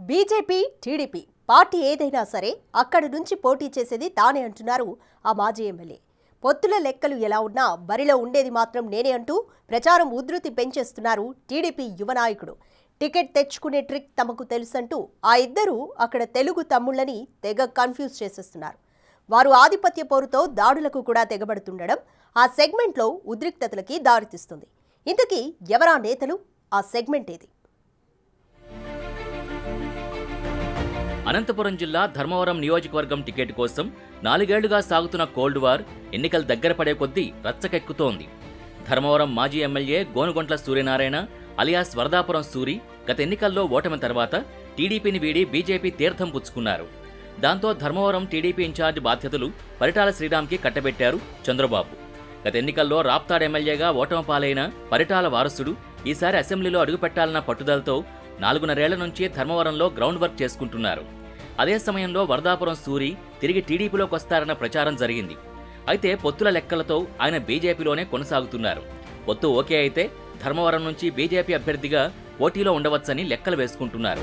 BJP TDP party ఏదైనా సరే అక్కడి నుంచి పోటీ చేసేది తానే అంటున్నారు ఆ మాజీ ఎమ్మెల్యే. పొత్తుల లెక్కలు ఎలా ఉన్నా బరిలో ఉండేది మాత్రం నేనే అంటూ ప్రచారం ఉధృతి పెంచేస్తున్నారు టీడీపీ యువ నాయకుడు. టికెట్ తెచ్చుకునే ట్రిక్ తమకు తెలుసంటూ ఆ ఇద్దరు అక్కడ తెలుగు తమ్ముళ్ళని తెగ కన్ఫ్యూజ్ చేసేస్తున్నారు. వారు ఆధిపత్య పోరుతో దాడులకు కూడా తెగబడుతుండడం ఆ సెగ్మెంట్లో ఉద్రిక్తతలకి దారితీస్తుంది. ఇంతకీ ఎవరా నేతలు, ఆ సెగ్మెంట్ ఏది? అనంతపురం జిల్లా ధర్మవరం నియోజకవర్గం టికెట్ కోసం 4 ఏళ్లుగా సాగుతున్న కోల్డ్ వార్ ఎన్నికలు దగ్గర పడే కొద్దీ రచ్చకెక్కుతోంది. ధర్మవరం మాజీ ఎమ్మెల్యే గోనుగొంట్ల సూర్యనారాయణ అలియాస్ వరదాపురం సూరి గత ఎన్నికల్లో ఓటమి తర్వాత టీడీపీని వీడి బీజేపీ తీర్థం పుచ్చుకున్నారు. దాంతో ధర్మవరం టీడీపీ ఇన్ఛార్జ్ బాధ్యతలు పరిటాల శ్రీరామ్కి కట్టబెట్టారు చంద్రబాబు. గత ఎన్నికల్లో రాప్తాడ్ ఎమ్మెల్యేగా ఓటమి పాలైన పరిటాల వారసుడు ఈసారి అసెంబ్లీలో అడుగుపెట్టాలన్న పట్టుదలతో 4.5 ఏళ్ల నుంచి ధర్మవరంలో గ్రౌండ్ వర్క్ చేసుకుంటున్నారు. అదే సమయంలో వరదాపురం సూరి తిరిగి టీడీపీలోకి వస్తారన్న ప్రచారం జరిగింది. అయితే పొత్తుల లెక్కలతో ఆయన బీజేపీలోనే కొనసాగుతున్నారు. పొత్తు ఓకే అయితే ధర్మవరం నుంచి బీజేపీ అభ్యర్థిగా పోటీలో ఉండవచ్చని లెక్కలు వేసుకుంటున్నారు.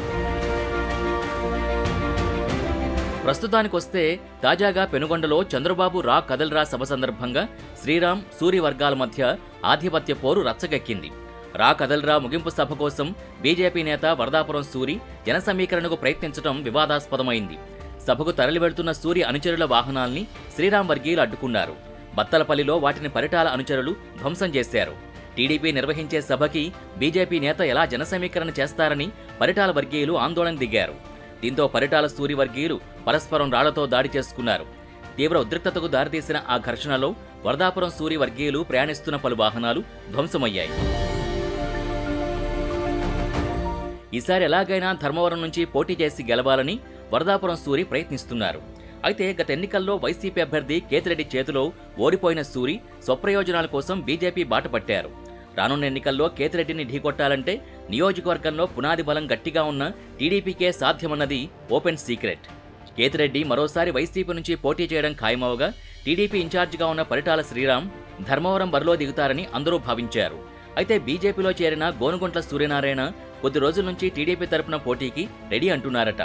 ప్రస్తుతానికొస్తే తాజాగా పెనుగొండలో చంద్రబాబు రా కదల్రా సభ సందర్భంగా శ్రీరామ్ సూరి వర్గాల మధ్య ఆధిపత్య పోరు రచ్చకెక్కింది. రా కదల్రా ముగింపు సభ కోసం బీజేపీ నేత వరదాపురం సూరి జన సమీకరణకు ప్రయత్నించడం వివాదాస్పదమైంది. సభకు తరలివెడుతున్న సూరి అనుచరుల వాహనాల్ని శ్రీరామ్ వర్గీయులు అడ్డుకున్నారు. బత్తలపల్లిలో వాటిని పరిటాల అనుచరులు ధ్వంసం చేశారు. టీడీపీ నిర్వహించే సభకి బీజేపీ నేత ఎలా జన సమీకరణ చేస్తారని పరిటాల వర్గీయులు ఆందోళన దిగారు. దీంతో పరిటాల సూరి వర్గీయులు పరస్పరం రాళ్లతో దాడి చేసుకున్నారు. తీవ్ర ఉద్రిక్తతకు దారితీసిన ఆ ఘర్షణలో వరదాపురం సూరి వర్గీయులు ప్రయాణిస్తున్న పలు వాహనాలు ధ్వంసమయ్యాయి. ఈసారి ఎలాగైనా ధర్మవరం నుంచి పోటీ చేసి గెలవాలని వరదాపురం సూరి ప్రయత్నిస్తున్నారు. అయితే గత ఎన్నికల్లో వైసీపీ అభ్యర్థి కేతిరెడ్డి చేతిలో ఓడిపోయిన సూరి స్వప్రయోజనాల కోసం బీజేపీ బాట పట్టారు. రానున్న ఎన్నికల్లో కేతిరెడ్డిని ఢీకొట్టాలంటే నియోజకవర్గంలో పునాది బలం గట్టిగా ఉన్న టీడీపీకే సాధ్యమన్నది ఓపెన్ సీక్రెట్. కేతిరెడ్డి మరోసారి వైసీపీ నుంచి పోటీ చేయడం ఖాయమవగా టీడీపీ ఇన్ఛార్జిగా ఉన్న పరిటాల శ్రీరామ్ ధర్మవరం బరిలో దిగుతారని అందరూ భావించారు. అయితే బీజేపీలో చేరిన గోనుగొంట్ల సూర్యనారాయణ కొద్ది రోజుల నుంచి టీడీపీ తరపున పోటీకి రెడీ అంటున్నారట.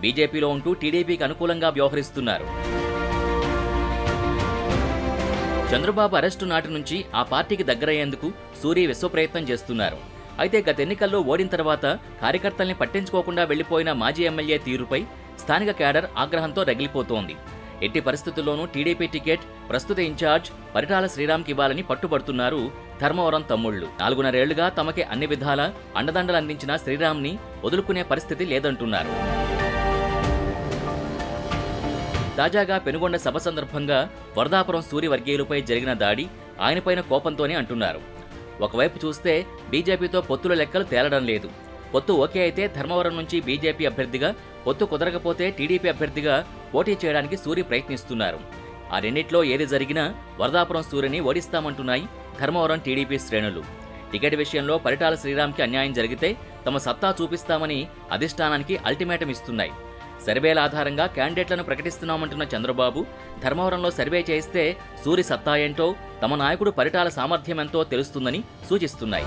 బీజేపీలో ఉంటూ టీడీపీకి అనుకూలంగా వ్యవహరిస్తున్నారు. చంద్రబాబు అరెస్టు నాటి నుంచి ఆ పార్టీకి దగ్గరయ్యేందుకు సూరి విశ్వప్రయత్నం చేస్తున్నారు. అయితే గత ఎన్నికల్లో ఓడిన తర్వాత కార్యకర్తల్ని పట్టించుకోకుండా వెళ్లిపోయిన మాజీ ఎమ్మెల్యే తీరుపై స్థానిక క్యాడర్ ఆగ్రహంతో రగిలిపోతోంది. ఎట్టి పరిస్థితుల్లోనూ టీడీపీ టికెట్ ప్రస్తుత ఇన్ఛార్జ్ పరిటాల శ్రీరామ్కి ఇవ్వాలని పట్టుబడుతున్నారు ధర్మవరం తమ్ముళ్లు. 4.5 ఏళ్లుగా తమకి అన్ని విధాలా అండదండలు అందించిన శ్రీరామ్ని వదులుకునే పరిస్థితి లేదంటున్నారు. తాజాగా పెనుగొండ సభ సందర్భంగా వరదాపురం సూరి వర్గీయులపై జరిగిన దాడి ఆయనపైన కోపంతోనే అంటున్నారు. ఒకవైపు చూస్తే బీజేపీతో పొత్తుల లెక్కలు తేలడం లేదు. పొత్తు ఓకే అయితే ధర్మవరం నుంచి బీజేపీ అభ్యర్థిగా, పొత్తు కుదరకపోతే టీడీపీ అభ్యర్థిగా పోటీ చేయడానికి సూరి ప్రయత్నిస్తున్నారు. ఆ రెండిట్లో ఏది జరిగినా వరదాపురం సూరిని ఓడిస్తామంటున్నాయి ధర్మవరం టీడీపీ శ్రేణులు. టికెట్ విషయంలో పరిటాల శ్రీరామ్కి అన్యాయం జరిగితే తమ సత్తా చూపిస్తామని అధిష్టానానికి అల్టిమేటం ఇస్తున్నాయి. సర్వేల ఆధారంగా క్యాండిడేట్లను ప్రకటిస్తున్నామంటున్న చంద్రబాబు ధర్మవరంలో సర్వే చేయిస్తే సూరి సత్తా ఏంటో, తమ నాయకుడు పరిటాల సామర్థ్యమెంతో తెలుస్తుందని సూచిస్తున్నాయి.